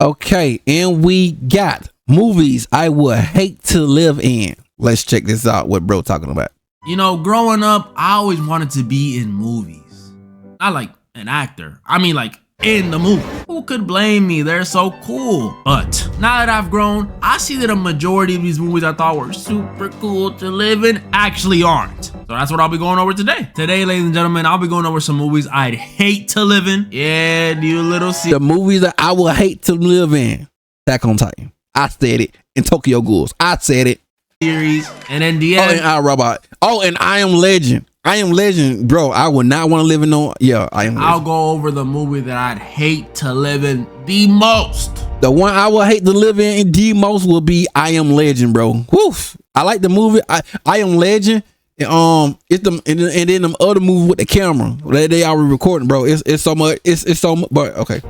Okay, and we got movies I would hate to live in. Let's check this out. What bro talking about? You know, growing up, I always wanted to be in movies. Not like an actor. I mean like in the movie. Who could blame me? They're so cool. But now that I've grown, I see that a majority of these movies I thought were super cool to live in actually aren't. So that's what I'll be going over today. Today, ladies and gentlemen, I'll be going over some movies I'd hate to live in. Yeah, you little see. The movies that I would hate to live in. Attack on Titan. I said it. And Tokyo Ghouls. I said it. Series. And then the end. Oh, and I Robot. Oh, and I Am Legend. I Am Legend, bro. I would not want to live in no. Yeah, I Am Legend. I'll go over the movie that I'd hate to live in the most. The one I would hate to live in the most will be I Am Legend, bro. Woof. I like the movie. I Am Legend. It's them and then them other movies with the camera. They already recording, bro. It's so much. It's so much. But okay.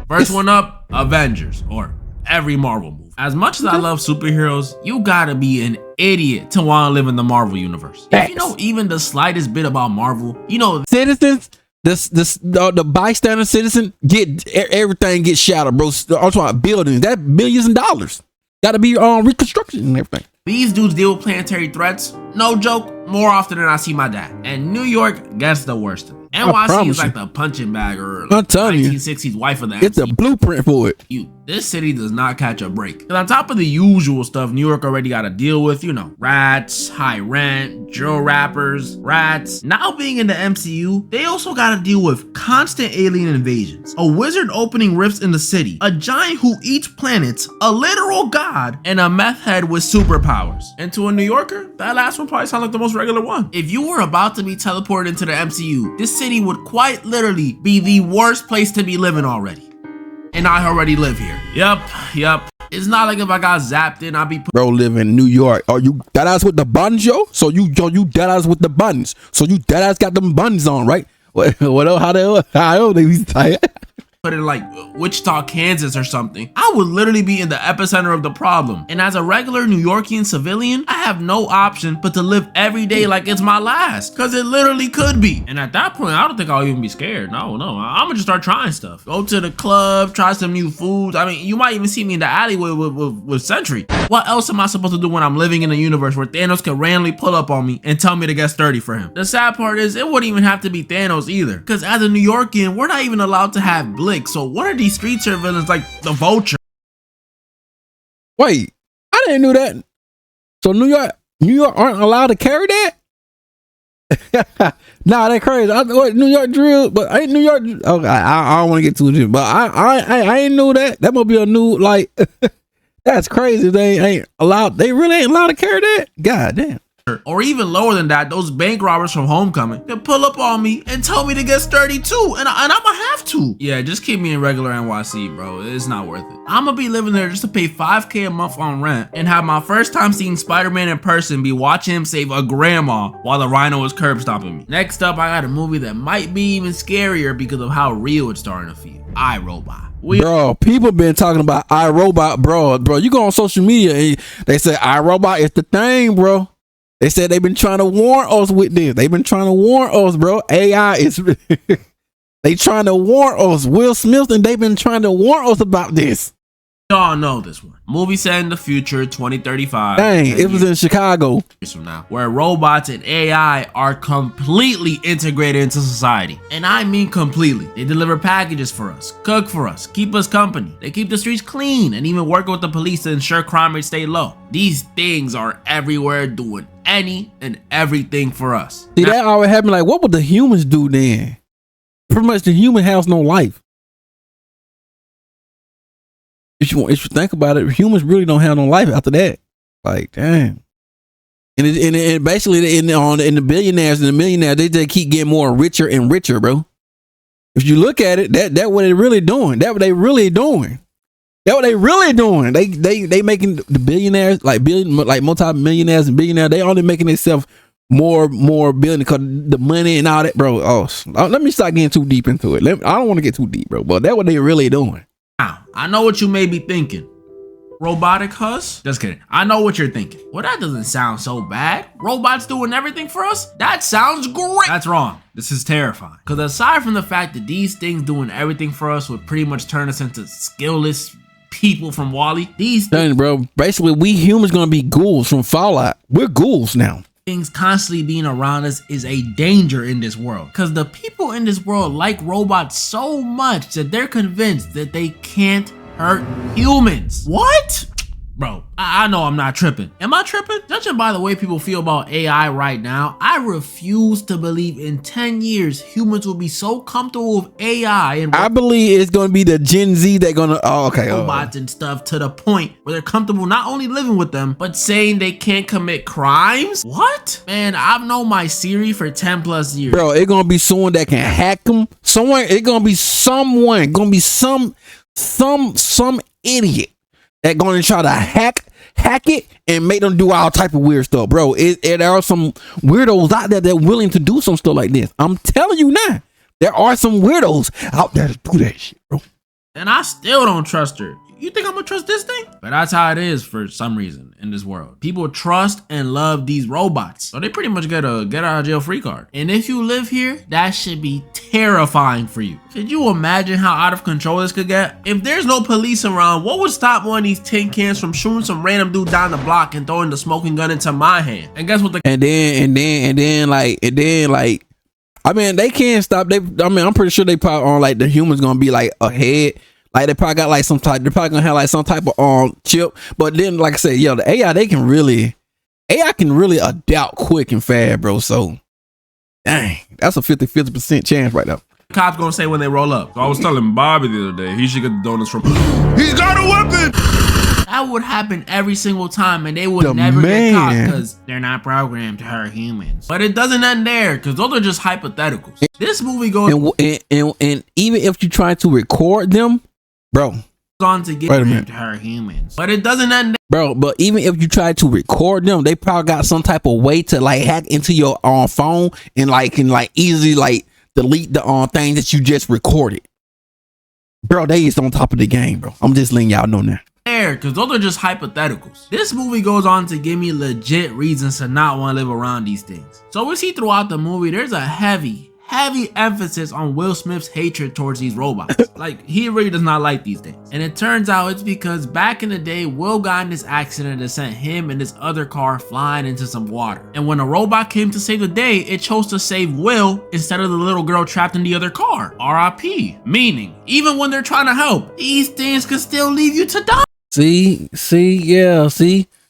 First one up, Avengers or every Marvel movie. As much as I love superheroes, you gotta be an idiot to want to live in the Marvel universe. If you know even the slightest bit about Marvel, you know citizens, the bystander citizen everything gets shattered, bro. I'm talking about buildings. That billions of dollars gotta be reconstruction and everything. These dudes deal with planetary threats, no joke, more often than I see my dad. And New York gets the worst of it. NYC is like the punching bag or like 1960s wife of the It's a blueprint for it. This city does not catch a break. Because on top of the usual stuff New York already got to deal with, you know, rats, high rent, drill rappers, rats. Now being in the MCU, they also got to deal with constant alien invasions, a wizard opening rifts in the city, a giant who eats planets, a literal god, and a meth head with superpowers. And to a New Yorker, that last one probably sounds like the most regular one. If you were about to be teleported into the MCU, this city would quite literally be the worst place to be living already. And I already live here. Yep. It's not like if I got zapped in, I'd be bro live in New York. Are you dead ass with the buns, yo? So you dead ass with the buns. So you dead ass got them buns on, right? What else? How they be tired? Put it like Wichita, Kansas or something, I would literally be in the epicenter of the problem. And as a regular New Yorkian civilian, I have no option but to live every day like it's my last, because it literally could be. And at that point, I don't think I'll even be scared. No, I'm gonna just start trying stuff. Go to the club, try some new foods. I mean, you might even see me in the alleyway with Sentry. What else am I supposed to do when I'm living in a universe where Thanos can randomly pull up on me and tell me to get sturdy for him? The sad part is, it wouldn't even have to be Thanos either, because as a New Yorkian, we're not even allowed to have blick. So what are these street villains like the Vulture? Wait, I didn't know that. So New York aren't allowed to carry that? Nah, that crazy. New York drill, but ain't New York. Okay, I don't want to get too deep, but I ain't know that. That must be a new like. That's crazy. They ain't allowed. They really ain't allowed to carry that. God damn. Or even lower than that, those bank robbers from Homecoming can pull up on me and tell me to get sturdy too, and I'ma have to. Yeah, just keep me in regular NYC, bro. It's not worth it. I'ma be living there just to pay $5K a month on rent and have my first time seeing Spider-Man in person be watching him save a grandma while the Rhino is curb stomping me. Next up, I got a movie that might be even scarier because of how real it's starting to feel. iRobot. Bro, people been talking about iRobot, bro. You go on social media and they say iRobot is the thing, bro. They said they've been trying to warn us with this. They've been trying to warn us, bro. AI is they trying to warn us. Will Smith and they've been trying to warn us about this. Y'all know this one. Movie set in the future, 2035. Dang, it was in Chicago. Years from now, where robots and AI are completely integrated into society. And I mean completely. They deliver packages for us, cook for us, keep us company. They keep the streets clean and even work with the police to ensure crime rates stay low. These things are everywhere doing any and everything for us. See, that always happened. Like, what would the humans do then? Pretty much the human has no life. If you think about it, humans really don't have no life after that. Like, damn. And basically in the billionaires and the millionaires, they just keep getting more richer and richer, bro. If you look at it, that what they really doing. That what they really doing. That what they really doing. They making the billionaires like multi-millionaires and billionaires. They only making themselves more billion because the money and all that, bro. Oh, let me start getting too deep into it. I don't want to get too deep, bro. But that's what they really doing. Now, I know what you may be thinking. robotic huss? Just kidding. I know what you're thinking. Well, that doesn't sound so bad. Robots doing everything for us? That sounds great. That's wrong. This is terrifying. Because aside from the fact that these things doing everything for us would pretty much turn us into skillless people from Wall-E, bro, basically we humans gonna be ghouls from Fallout. We're ghouls now. Things constantly being around us is a danger in this world, because the people in this world like robots so much that they're convinced that they can't hurt humans. What? Bro, I know I'm not tripping. Am I tripping? Judging by the way people feel about AI right now, I refuse to believe in 10 years humans will be so comfortable with AI and I believe it's gonna be the Gen Z that gonna robots and stuff to the point where they're comfortable not only living with them, but saying they can't commit crimes? What? Man, I've known my Siri for 10 plus years. Bro, it's gonna be someone that can hack them. Some idiot that gonna try to hack it and make them do all type of weird stuff, bro. There are some weirdos out there that are willing to do some stuff like this. I'm telling you now, there are some weirdos out there to do that shit, bro. And I still don't trust her. You think I'm gonna trust this thing? But that's how it is for some reason in this world. People trust and love these robots, so they pretty much get a get out of jail free card. And if you live here, that should be terrifying for you. Could you imagine how out of control this could get? If there's no police around, what would stop one of these tin cans from shooting some random dude down the block and throwing the smoking gun into my hand? And guess what? And then I mean, they can't stop. I'm pretty sure they probably on like the humans gonna be like ahead. Like they probably got like they're probably gonna have like some type of chip. But then, like I said, yo, the AI can really adapt quick and fast, bro. So dang, that's a 50% chance right now. Cops gonna say when they roll up. So I was telling Bobby the other day, he should get the donuts from. He's got a weapon. That would happen every single time, and they would never get caught because they're not programmed to hurt humans. But it doesn't end there, because those are just hypotheticals. This movie goes and even if you try to record them, bro, on to get them to hurt humans. But it doesn't end there. Bro, but even if you try to record them, they probably got some type of way to like hack into your phone and can easily like delete the thing that you just recorded. Bro, they is on top of the game, bro. I'm just letting y'all know now. Because those are just hypotheticals. This movie goes on to give me legit reasons to not want to live around these things. So we see throughout the movie, there's a heavy emphasis on Will Smith's hatred towards these robots. Like, he really does not like these things. And it turns out it's because back in the day, Will got in this accident that sent him and this other car flying into some water. And when a robot came to save the day, it chose to save Will instead of the little girl trapped in the other car. RIP. Meaning, even when they're trying to help, these things could still leave you to die. See,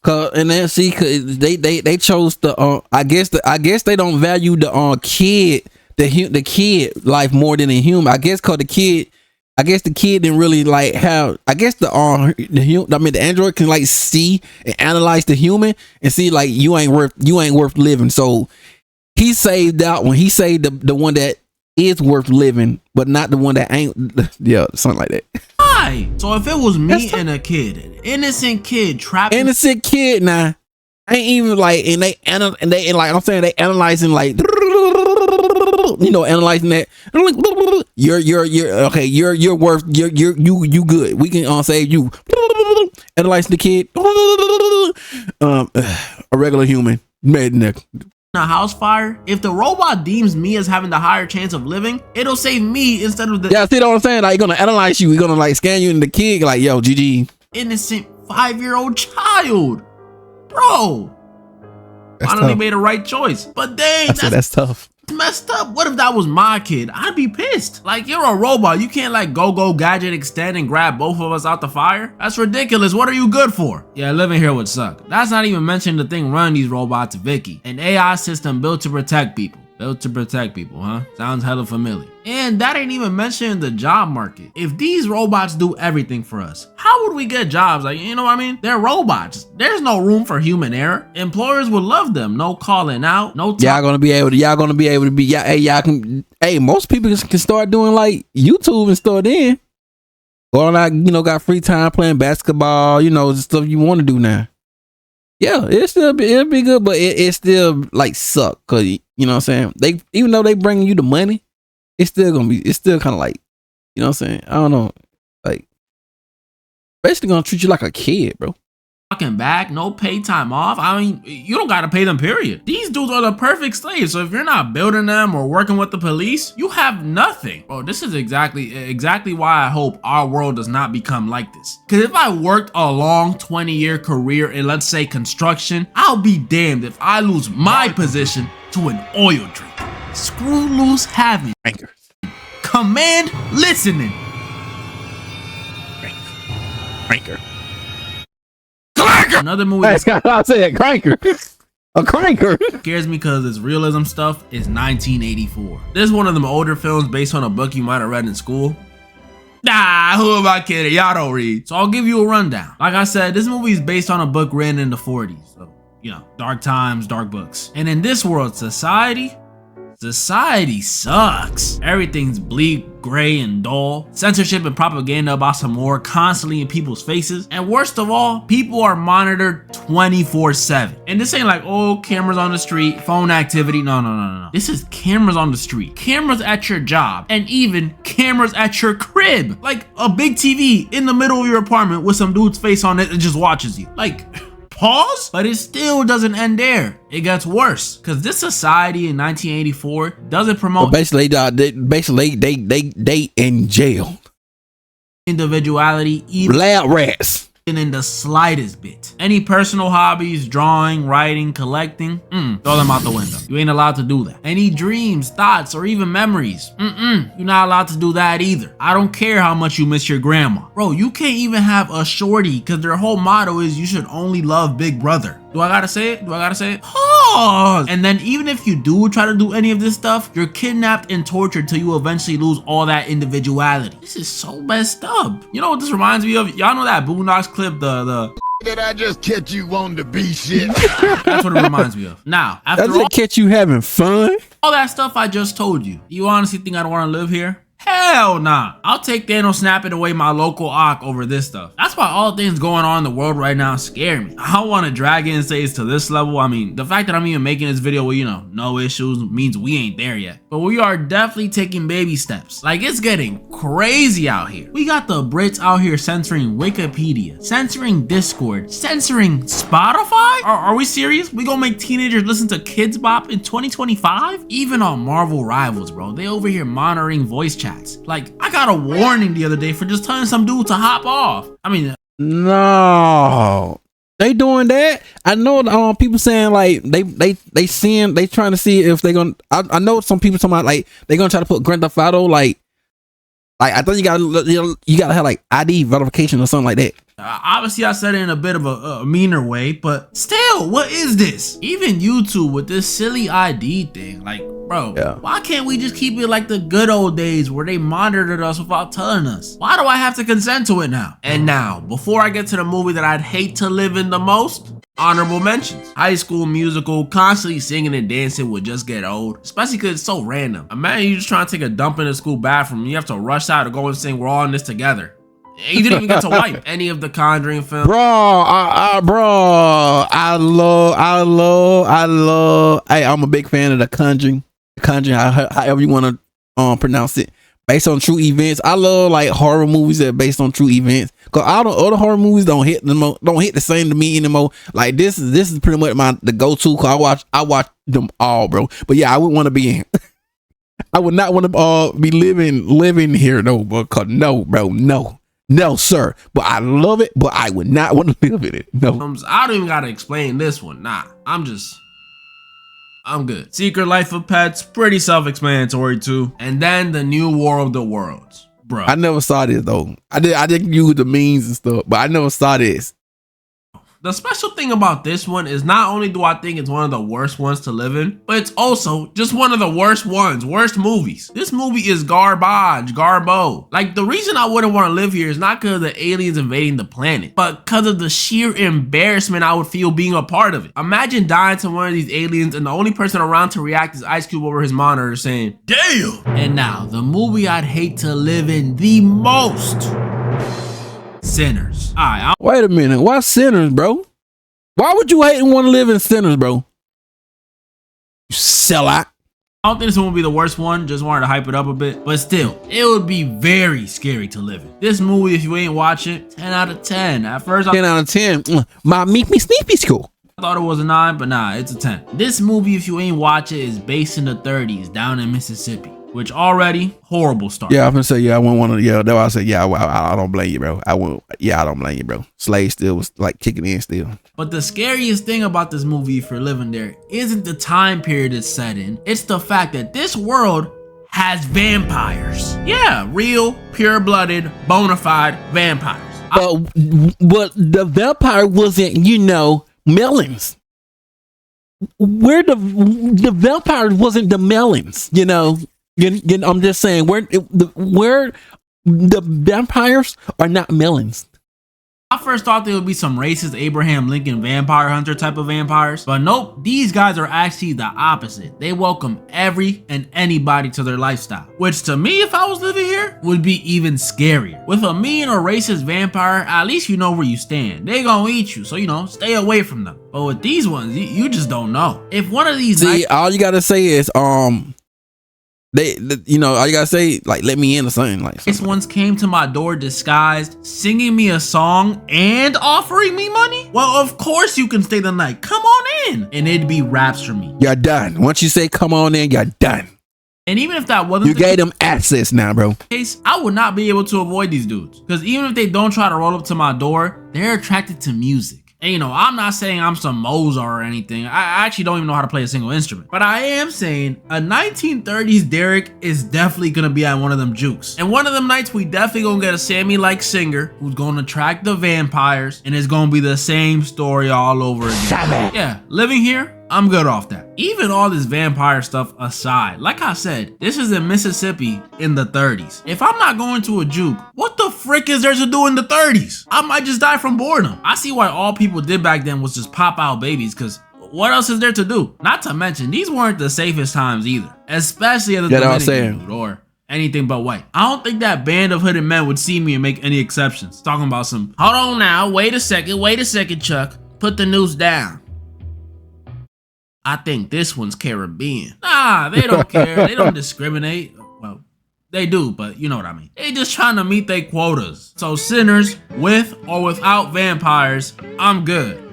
cause they chose the I guess they don't value the kid. The kid life more than a human. I guess cause the kid didn't really like how the android can like see and analyze the human and see like you ain't worth living. So he saved out when he saved the one that is worth living, but not the one that ain't. Yeah, something like that. So if it was me and a kid, an innocent kid trapped, now ain't even like and they like I'm saying they analyzing like analyzing that you're okay, you're worth you good. We can save you. Analyzing the kid, a regular human redneck. A house fire, if the robot deems me as having the higher chance of living, it'll save me instead of the see what I'm saying? Like, gonna analyze you, gonna like scan you in the kid, like, yo, GG. Innocent 5-year-old child, bro. Finally made a right choice, but dang, that's tough. Messed up. What if that was my kid? I'd be pissed. Like, you're a robot. You can't like go gadget extend and grab both of us out the fire. That's ridiculous. What are you good for? Yeah, living here would suck. That's not even mentioning the thing running these robots, Vicky, an AI system built to protect people. Huh? Sounds hella familiar. And that ain't even mentioning the job market. If these robots do everything for us, how would we get jobs? Like, you know what I mean? They're robots. There's no room for human error. Employers would love them. No calling out. No. Y'all gonna be able to be. Y'all can. Hey, most people can start doing like YouTube and stuff then. Or like got free time playing basketball. The stuff you want to do now. Yeah, it'll be good, but it still like suck because you know what I'm saying. Even though they bringing you the money, it's still kind of like, you know what I'm saying. I don't know, like Basically gonna treat you like a kid, bro. Fucking back, no pay time off. I mean, you don't gotta pay them, period. These dudes are the perfect slaves, so if you're not building them or working with the police, you have nothing. Bro, this is exactly why I hope our world does not become like this. Cause if I worked a long 20-year career in, let's say, construction, I'll be damned if I lose my position to an oil drink. Screw loose having. Cranker. Command listening. Cranker. Another movie That's what I said, cranker. A cranker. scares me because its realism stuff is 1984. This is one of them older films based on a book you might have read in school. Nah, who am I kidding? Y'all don't read. So I'll give you a rundown. Like I said, this movie is based on a book written in the 40s. So, you know, dark times, dark books. And in this world, society sucks. Everything's bleak, gray, and dull. Censorship and propaganda about some war constantly in people's faces. And worst of all, people are monitored 24/7. And this ain't like, oh, cameras on the street, phone activity. No. This is cameras on the street, cameras at your job, and even cameras at your crib. Like a big TV in the middle of your apartment with some dude's face on it that just watches you. Like, pause? But it still doesn't end there. It gets worse because this society in 1984 doesn't promote. But basically, they in jail. Individuality, even Lab rats. in the slightest bit. Any personal hobbies, drawing, writing, collecting, throw them out the window. You ain't allowed to do that. Any dreams, thoughts, or even memories, you're not allowed to do that either. I don't care how much you miss your grandma. Bro, you can't even have a shorty because their whole motto is you should only love Big Brother. Do I gotta say it? Pause! And then even if you do try to do any of this stuff, you're kidnapped and tortured till you eventually lose all that individuality. This is so messed up. You know what this reminds me of? Y'all know that Boondocks clip, the Did I just catch you wanting to be shit? That's what it reminds me of. Now, after Does it catch you having fun? all that stuff I just told you, you honestly think I don't want to live here? Hell nah. I'll take Thanos snapping away my local Ock over this stuff. That's why all things going on in the world right now scare me. I don't want to drag in states to this level. I mean, the fact that I'm even making this video with, you know, no issues means we ain't there yet. But we are definitely taking baby steps. Like, it's getting crazy out here. We got the Brits out here censoring Wikipedia, censoring Discord, censoring Spotify? Are we serious? We gonna make teenagers listen to Kids Bop in 2025? Even on Marvel Rivals, bro, they over here monitoring voice chats. Like, I got a warning the other day for just telling some dude to hop off. I mean, no, they doing that. I know people saying like they trying to see if they gonna. I know some people talking about like they gonna try to put Grand Theft Auto like I think you gotta have like ID verification or something like that. Obviously I said it in a bit of a meaner way, but still, what is this? Even YouTube with this silly ID thing, like, bro, why can't we just keep it like the good old days where they monitored us without telling us? Why do I have to consent to it now? And now, before I get to the movie that I'd hate to live in the most, honorable mentions. High School Musical, constantly singing and dancing would just get old, especially because it's so random. Imagine you just trying to take a dump in the school bathroom and you have to rush out to go and sing We're All in This Together. You didn't even get to wipe any of the Conjuring films. Bro, I love. Hey, I'm a big fan of the Conjuring. However you want to pronounce it. Based on true events. I love like horror movies that are based on true events. Cause all the other horror movies don't hit the same to me anymore. Like this is pretty much the go-to. Cause I watch them all, bro. But yeah, I wouldn't want to be in. I would not want to be living here though. Because no, bro, no, sir. But I love it. But I would not want to live in it. No. I don't even gotta explain this one. Nah, I'm good. Secret Life of Pets, pretty self-explanatory too. And then The New War of the Worlds, bro. I never saw this though. I didn't use the memes and stuff, but I never saw this. The special thing about this one is not only do I think it's one of the worst ones to live in, but it's also just one of the worst movies. This movie is garbo. Like, the reason I wouldn't want to live here is not because of the aliens invading the planet, but because of the sheer embarrassment I would feel being a part of it. Imagine dying to one of these aliens and the only person around to react is Ice Cube over his monitor saying, "Damn!" And now, the movie I'd hate to live in the most. Sinners. Alright, wait a minute. Why Sinners, bro? Why would you hate and want to live in Sinners, bro? You sellout. I don't think this one will be the worst one, just wanted to hype it up a bit. But still, it would be very scary to live in. This movie, if you ain't watch it, 10 out of 10. At first, 10 out of 10. My Meet Me Sneepy School. I thought it was a 9, but nah, it's a 10. This movie, if you ain't watch it, is based in the 30s down in Mississippi, which already horrible start. Yeah, I'm gonna say, yeah, I wouldn't want to, yeah, that's why I said, yeah, I don't blame you, bro. I don't blame you, bro. Slave still was like kicking in still. But the scariest thing about this movie, if you're living there, isn't the time period it's set in. It's the fact that this world has vampires. Yeah, real, pure-blooded, bona fide vampires. But the vampire wasn't, melons. Where the vampire wasn't the melons, I'm just saying where the vampires are not melons. I first thought they would be some racist Abraham Lincoln vampire hunter type of vampires, but nope, these guys are actually the opposite. They welcome every and anybody to their lifestyle, which to me, if I was living here, would be even scarier. With a mean or racist vampire, at least you know where you stand. They gonna eat you, so stay away from them. But with these ones, you just don't know. If one of these all you gotta say is all you gotta say, like, let me in or something. Like, this ones came to my door disguised, singing me a song and offering me money. Well, of course you can stay the night. Come on in, and it'd be raps for me. You're done. Once you say come on in, you're done. And even if that wasn't you gave them access now, bro. Case, I would not be able to avoid these dudes, because even if they don't try to roll up to my door, they're attracted to music. And I'm not saying I'm some Mozart or anything. I actually don't even know how to play a single instrument. But I am saying a 1930s Derek is definitely gonna be at one of them jukes. And one of them nights we definitely gonna get a Sammy-like singer who's gonna attract the vampires, and it's gonna be the same story all over again. Sammy. Yeah, living here, I'm good off that. Even all this vampire stuff aside, like I said, this is in Mississippi in the 30s. If I'm not going to a juke, what the frick is there to do in the 30s? I might just die from boredom. I see why all people did back then was just pop out babies, because what else is there to do? Not to mention, these weren't the safest times either, especially at the Dominican dude or anything but white. I don't think that band of hooded men would see me and make any exceptions. Talking about some, hold on now, wait a second, Chuck, put the noose down. I think this one's Caribbean. Nah, they don't care. They don't discriminate. Well, they do, but you know what I mean. They just trying to meet their quotas. So sinners, with or without vampires, I'm good.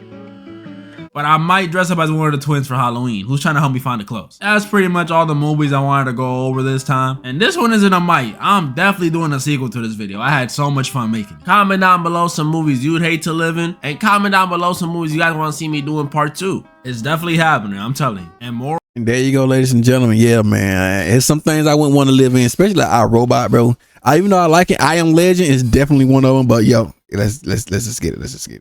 But I might dress up as one of the twins for Halloween, who's trying to help me find the clothes. That's pretty much all the movies I wanted to go over this time. And this one isn't a might. I'm definitely doing a sequel to this video. I had so much fun making it. Comment down below some movies you'd hate to live in. And comment down below some movies you guys want to see me do in part 2. It's definitely happening, I'm telling you. And more. And there you go, ladies and gentlemen. Yeah, man. There's some things I wouldn't want to live in, especially like iRobot, bro. Even though I like it, I Am Legend is definitely one of them. But yo, let's just get it. Let's just get it.